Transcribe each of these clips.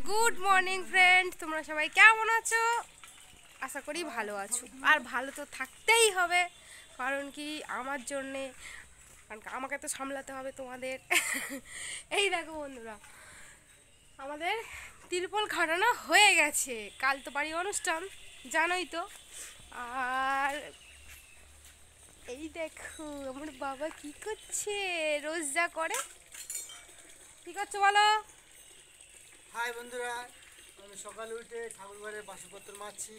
Good morning friend, তোমরা সবাই কেমন আছো? আশা করি ভালো আছো। আর ভালো তো থাকতেই হবে, কারণ কি আমার জন্যে, কারণ আমাকে তো সামলাতে হবে তোমাদের। এই দেখো বন্ধুরা, আমাদের তিরপল খাটানো হয়ে গেছে। কাল তো বাড়ি অনুষ্ঠান, জানোই তো। আর এই দেখো আমার বাবা কি করছে, রোজ যা করে। কি করছো বলো? হাই বন্ধুরা, আমি সকালে উঠে ঠাকুর ঘরে বাসনপত্র মাজছি,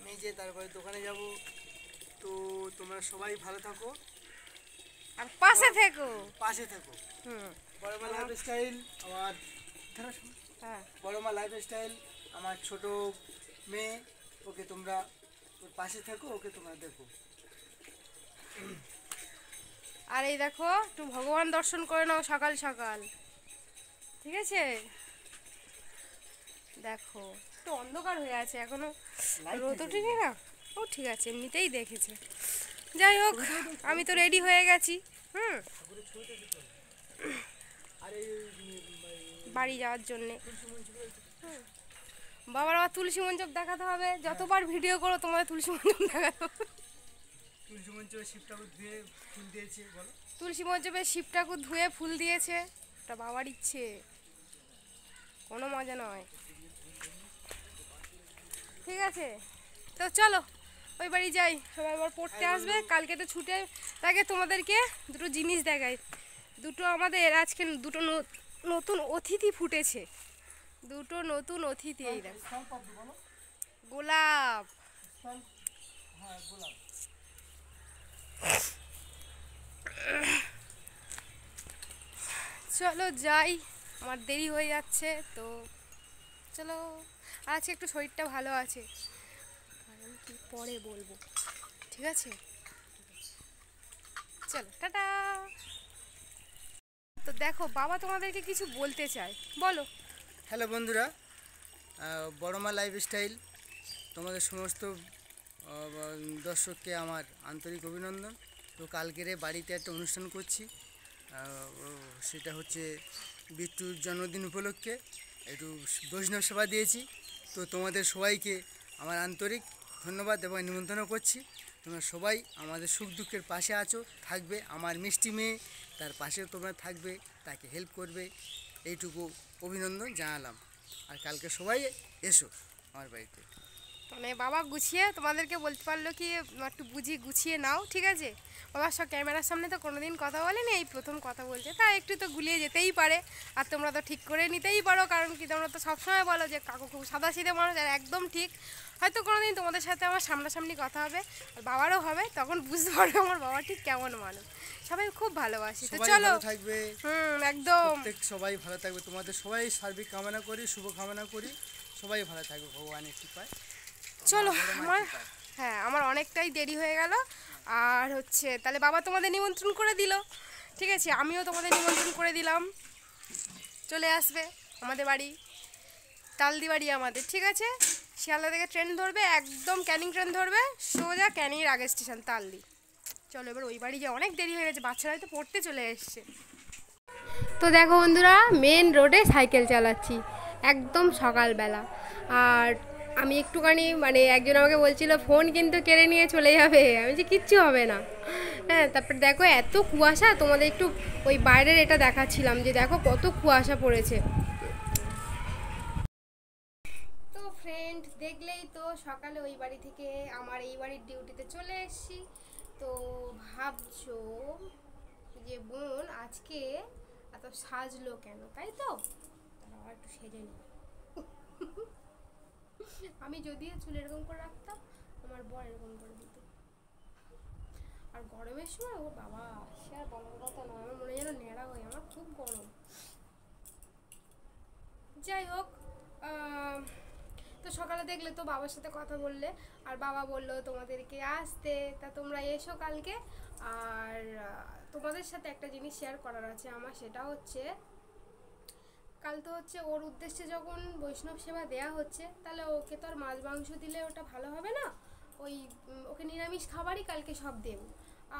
মেজে তারপরে দোকানে যাব। তো তোমরা সবাই ভালো থাকো আর পাশে থেকো। পাশে থেকো। হুম। বড়মা লাইফস্টাইল আমার হ্যাঁ, বড়মা লাইফস্টাইল আমার ছোট মেয়ে, ওকে তোমরা ওর পাশে থেকো, ওকে তোমরা দেখো। আর এই দেখো একটু ভগবান দর্শন করে নাও সকাল সকাল, ঠিক আছে? দেখো একটু অন্ধকার হয়ে আছে এখনো, রোদ ওঠেনি না। ও ঠিক আছে, এমনিতেই দেখেছে। যাই হোক, আমি তো রেডি হয়ে গেছি। হুম, বাড়ি যাওয়ার জন্যে। বাবার আবার তুলসী মঞ্চপ দেখাতে হবে। যতবার ভিডিও করো তোমাদের তুলসী মঞ্চপ দেখাতে হবে। তুলসী মঞ্চ শিব ঠাকুর দিয়ে ফুল দিয়েছে, বলো। তুলসী মঞ্চপে শিব ঠাকুর ধুয়ে ফুল দিয়েছে, ওটা বাবার ইচ্ছে, কোনো মজা নয়। ঠিক আছে, তো চলো ওই বাড়ি যাই। সবাই আবার পড়তে আসবে, কালকে তো ছুটে। তাকে তোমাদেরকে দুটো জিনিস দেখাই। দুটো আমাদের আজকে দুটো নতুন অতিথি ফুটেছে। দুটো নতুন অতিথি, এই দেখ, গোলাপ। হ্যাঁ, গোলাপ। চলো যাই, আমার দেরি হয়ে যাচ্ছে তো। চলো, আজকে একটু শরীরটা ভালো আছে, কারণ কি পরে বলবো, ঠিক আছে? চলো টাটা। তো দেখো, বাবা তোমাদেরকে কিছু বলতে চায়, বলো। হ্যালো বন্ধুরা, বড়মা লাইফস্টাইল তোমাদের সমস্ত দর্শককে আমার আন্তরিক অভিনন্দন। তো কালকের বাড়িতে একটা অনুষ্ঠান করছি, সেটা হচ্ছে বিট্টুর জন্মদিন উপলক্ষে একটু বৈষ্ণব সেবা দিয়েছি। তো তোমাদের সবাইকে আমার আন্তরিক ধন্যবাদ এবং নিমন্ত্রণ করছি। তোমরা সবাই আমাদের সুখ দুঃখের পাশে আছো, থাকবে। আমার মিষ্টি মেয়ে, তার পাশেও তোমরা থাকবে, তাকে হেল্প করবে, এইটুকু অভিনন্দন জানালাম। আর কালকে সবাই এসো আমার বাড়িতে। মানে বাবা গুছিয়ে তোমাদেরকে বলতে পারলো কি, একটু গুছিয়ে নাও, ঠিক আছে? বাবার সব ক্যামেরার সামনে তো কোনোদিন কথা বলেনি, এই প্রথম কথা বলছে, তাই একটু তো গুলিয়ে যেতেই পারে। আর তোমরা তো ঠিক করে নিতেই পারো, কারণ কি তোমরা তো সবসময় বলো যে কাকু খুব সাদাসিধে মানুষ, আর একদম ঠিক। হয়তো কোনোদিন তোমাদের সাথে আমার সামনাসামনি কথা হবে, আর বাবারও হবে, তখন বুঝতে পারবে আমার বাবা ঠিক কেমন মানুষ। সবাই খুব ভালোবাসি। তো সবাই চলো, ভালো থাকবে। একদম সবাই ভালো থাকবে, তোমাদের সবাই সার্বিক কামনা করি, শুভ কামনা করি। সবাই ভালো থাকবে ভগবানের কৃপায়। চলো আমার, হ্যাঁ আমার অনেকটাই দেরি হয়ে গেল। আর হচ্ছে তাহলে বাবা তোমাদের নিমন্ত্রণ করে দিল, ঠিক আছে? আমিও তোমাদের নিমন্ত্রণ করে দিলাম, চলে আসবে আমাদের বাড়ি, তালদি বাড়ি আমাদের, ঠিক আছে? শিয়ালদা থেকে ট্রেন ধরবে, একদম ক্যানিং ট্রেন ধরবে, সোজা ক্যানিংয়ের আগের স্টেশন তালদি। চলো এবার ওই বাড়ি যাই, অনেক দেরি হয়ে গেছে, বাচ্চারা হয়তো পড়তে চলে এসছে। তো দেখো বন্ধুরা, মেন রোডে সাইকেল চালাচ্ছি একদম সকালবেলা। আর আমি একটুখানি মানে একজন আমাকে বলছিল ফোন কিন্তু কেড়ে নিয়ে চলে যাবে, আমি যে কিচ্ছু হবে না। হ্যাঁ, তারপর দেখো এত কুয়াশা, তোমাদের একটু ওই বাইরের এটা দেখাচ্ছিলাম যে দেখো কত কুয়াশা পড়েছে। তো ফ্রেন্ড, দেখলেই তো সকালে ওই বাড়ি থেকে আমার এই বাড়ির ডিউটিতে চলে এসেছি। তো ভাবছো যে বোন আজকে এত সাজলো কেন, তাই তো? তারা একটু সেজে নিই। আমি যদিও চুল এরকম করে রাখতাম, আমার বর এরকম করে দিত। আর গরমের সময় ও বাবা, সে আর বলার কথা নয়, আমার মনে যেন ন্যাড়া হয়ে, আমার খুব গরম। যাই হোক, তো সকালে দেখলে তো বাবার সাথে কথা বললে, আর বাবা বললো তোমাদেরকে আসতে, তা তোমরা এসো কালকে। আর তোমাদের সাথে একটা জিনিস শেয়ার করার আছে আমার, সেটা হচ্ছে কাল তো হচ্ছে ওর উদ্দেশ্যে যখন বৈষ্ণব সেবা দেয়া হচ্ছে, তাহলে ওকে তো আর মাছ মাংস দিলে ওটা ভালো হবে না। ওই ওকে নিরামিষ খাবারই কালকে সব দেব।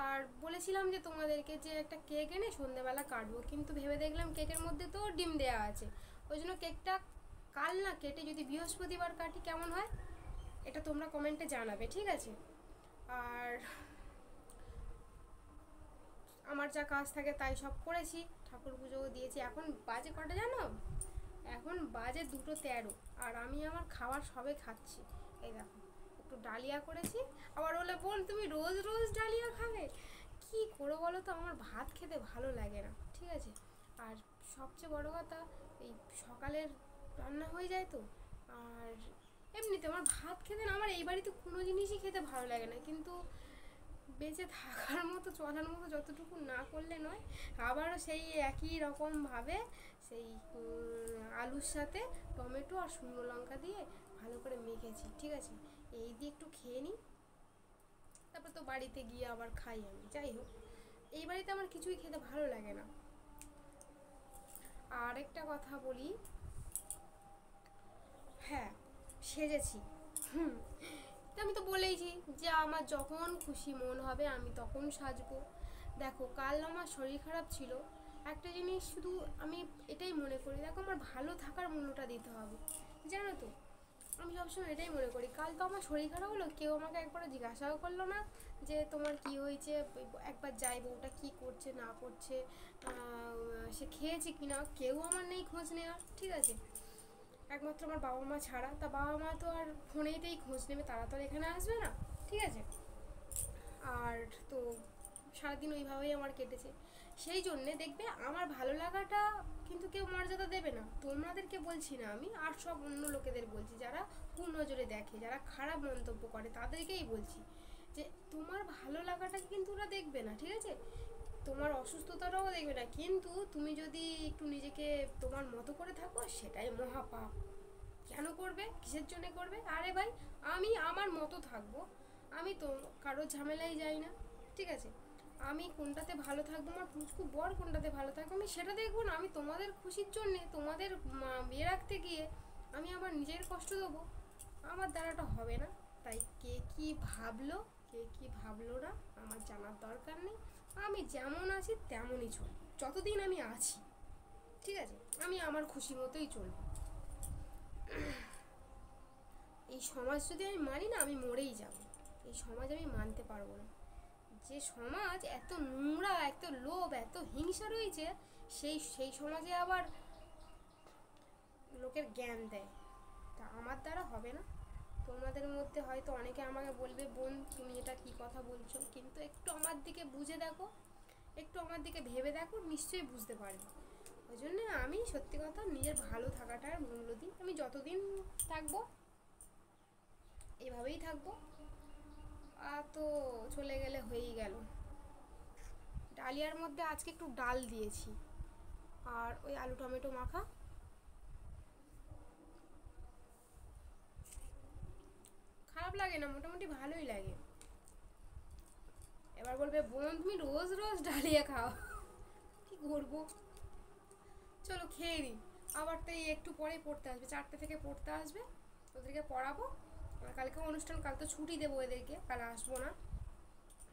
আর বলেছিলাম যে তোমাদেরকে যে একটা কেক এনে সন্ধ্যেবেলা কাটবো, কিন্তু ভেবে দেখলাম কেকের মধ্যে তো ডিম দেয়া আছে, ওই জন্য কেকটা কাল না কেটে যদি বৃহস্পতিবার কাটি কেমন হয় এটা তোমরা কমেন্টে জানাবে, ঠিক আছে? আর আমার যা কাজ থাকে তাই সব করেছি, ঠাকুর পুজোও দিয়েছি। এখন বাজে কটা জানো? এখন বাজে 2:13 আর আমি আমার খাবার সবে খাচ্ছি। এই দেখো একটু ডালিয়া করেছি, আবার বলে বোন তুমি রোজ রোজ ডালিয়া খাবে, কি করে বলো তো, আমার ভাত খেতে ভালো লাগে না, ঠিক আছে? আর সবচেয়ে বড় কথা এই সকালের রান্না হয়ে যায় তো, আর এমনিতে আমার ভাত খেতে না, আমার এই বাড়িতে কোনো জিনিসই খেতে ভালো লাগে না, কিন্তু বেঁচে থাকার মতো চলার মতো যতটুকু না করলে নয়। আবারও সেই একই রকমভাবে সেই আলুর সাথে টমেটো আর শুকনো লঙ্কা দিয়ে ভালো করে মেখেছি, ঠিক আছে? এই দিয়ে একটু খেয়ে নিই, তারপর তো বাড়িতে গিয়ে আবার খাই আমি। যাই হোক, এই বাড়িতে আমার কিছুই খেতে ভালো লাগে না। আর একটা কথা বলি, হ্যাঁ সেজেছি, আমি তো বলেইছি যে আমার যখন খুশি মন হবে আমি তখন সাজবো। দেখো কাল আমার শরীর খারাপ ছিল, একটা জিনিস শুধু আমি এটাই মনে করি, দেখো আমার ভালো থাকার মূল্যটা দিতে হবে, জানো তো? আমি সবসময় এটাই মনে করি। কাল তো আমার শরীর খারাপ হলো, কেউ আমাকে একবারও জিজ্ঞাসাও করলো না যে তোমার কি হয়েছে, একবার যাই বউটা কী করছে না করছে, সে খেয়েছে কিনা, কেউ আমার নেই খোঁজ নেওয়ার, ঠিক আছে? একমাত্র আমার বাবা মা ছাড়া, তা বাবা মা তো আর ফোনেতেই খোঁজ নেবে, তারা তো আর এখানে আসবে না, ঠিক আছে? আর তো সারাদিন ওইভাবেই আমার কেটেছে। সেই জন্যে দেখবে আমার ভালো লাগাটা কিন্তু কেউ মর্যাদা দেবে না, তোমাদেরকে বলছি না আমি, আর সব অন্য লোকেদের বলছি যারা কুনজরে দেখে, যারা খারাপ মন্তব্য করে তাদেরকেই বলছি যে তোমার ভালো লাগাটা কিন্তু ওরা দেখবে না, ঠিক আছে? তোমার অসুস্থতাটাও দেখবে না, কিন্তু তুমি যদি একটু নিজেকে তোমার মতো করে থাকো সেটাই মহাপাপ। কেন করবে, কিসের জন্য করবে? আরে ভাই আমি আমার মতো থাকবো, আমি তো কারো ঝামেলায় যাই না, ঠিক আছে? আমি কোনটাতে ভালো থাকবো, আমার পুচকু বর কোনটাতে ভালো থাকবো আমি সেটা দেখবো না। আমি তোমাদের খুশির জন্যে, তোমাদের বিয়ে রাখতে গিয়ে আমি আমার নিজের কষ্ট দেবো, আমার দ্বারাটা হবে না। তাই কে কি ভাবলো কে কি ভাবলো না আমার জানার দরকার নেই। আমি যেমন আছি তেমনই চলব, যতদিন আমি আছি, ঠিক আছে? আমি আমার খুশি মতোই চলব। এই সমাজ যদি আমি মানি না, আমি মরেই যাব। এই সমাজ আমি মানতে পারবো না। যে সমাজ এত নোংরা, এত লোভ, এত হিংসা রয়েছে, সেই সমাজে আবার লোকের জ্ঞান দেয়, তা আমার দ্বারা হবে না। তোমাদের মধ্যে হয়তো অনেকে আমাকে বলবে বোন তুমি এটা কি কথা বলছো, কিন্তু একটু আমার দিকে বুঝে দেখো, একটু আমার দিকে ভেবে দেখো, নিশ্চয়ই বুঝতে পারবে। ওই জন্য আমি সত্যি কথা নিজের ভালো থাকাটার মূল্য দিই। আমি যতদিন থাকবো এভাবেই থাকবো, আর তো চলে গেলে হয়েই গেল। ডালিয়ার মধ্যে আজকে একটু ডাল দিয়েছি আর ওই আলু টমেটো মাখা। খারাপ লাগে না, মোটামুটি ভালোই লাগে। এবার বলবে বোন তুমি রোজ রোজ ডালিয়া খাও, কি করবো? চলো খেয়ে নিই, আবার তো এই একটু পরে পড়তে আসবে, 4টে থেকে পড়তে আসবে, ওদেরকে পড়াবো। কালকে অনুষ্ঠান, কাল তো ছুটি দেবো এদেরকে, কাল আসবো না,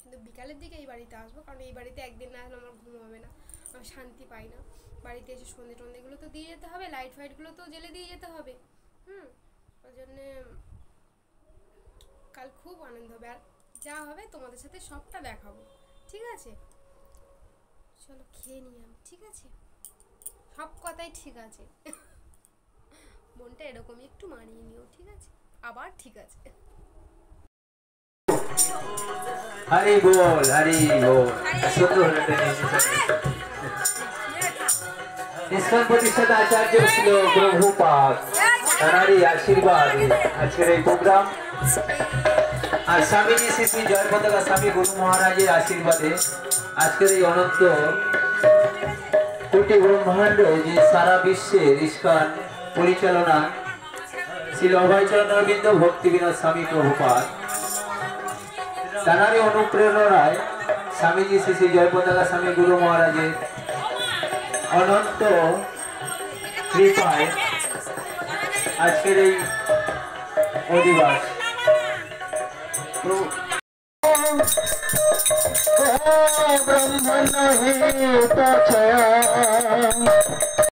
কিন্তু বিকালের দিকে এই বাড়িতে আসবো, কারণ এই বাড়িতে একদিন না আসলে আমার ঘুম হবে না, আমি শান্তি পাই না। বাড়িতে এসে সন্ধে টন্ধেগুলো তো দিয়ে যেতে হবে, লাইট ফাইটগুলো তো জ্বেলে দিয়ে যেতে হবে, ওই জন্যে কাল খুব আনন্দ হবে, আর যা হবে তোমাদের সাথে সবটা দেখাবো, ঠিক আছে? চলো খেয়ে নিই আমি, ঠিক আছে? সব কথাই ঠিক আছে, মনটা এরকমই একটু মানিয়ে নিও, ঠিক আছে? আবার ঠিক আছে। হরি বল হরি বল। ইসকন প্রতিষ্ঠাতা আচার্য ছিল প্রভুপাদ, তাঁরই আশীর্বাদ আজকের এই প্রোগ্রাম। আর স্বামীজি শ্রী শ্রী জয়পতাকা স্বামী গুরু মহারাজের আশীর্বাদে আজকের এই অনন্ত কোটি ব্রহ্মাণ্ড যে সারা বিশ্বের ইসকন পরিচালনা শ্রী অভয়চরণ অরবিন্দ ভক্তি বিনোদ স্বামী প্রভুপাদ, তাঁরই অনুপ্রেরণায় স্বামীজি শ্রী শ্রী জয়পতাকা স্বামী গুরু মহারাজের অনন্ত কৃপায় আজকের এই অধিবাস। ব্রহ্মণ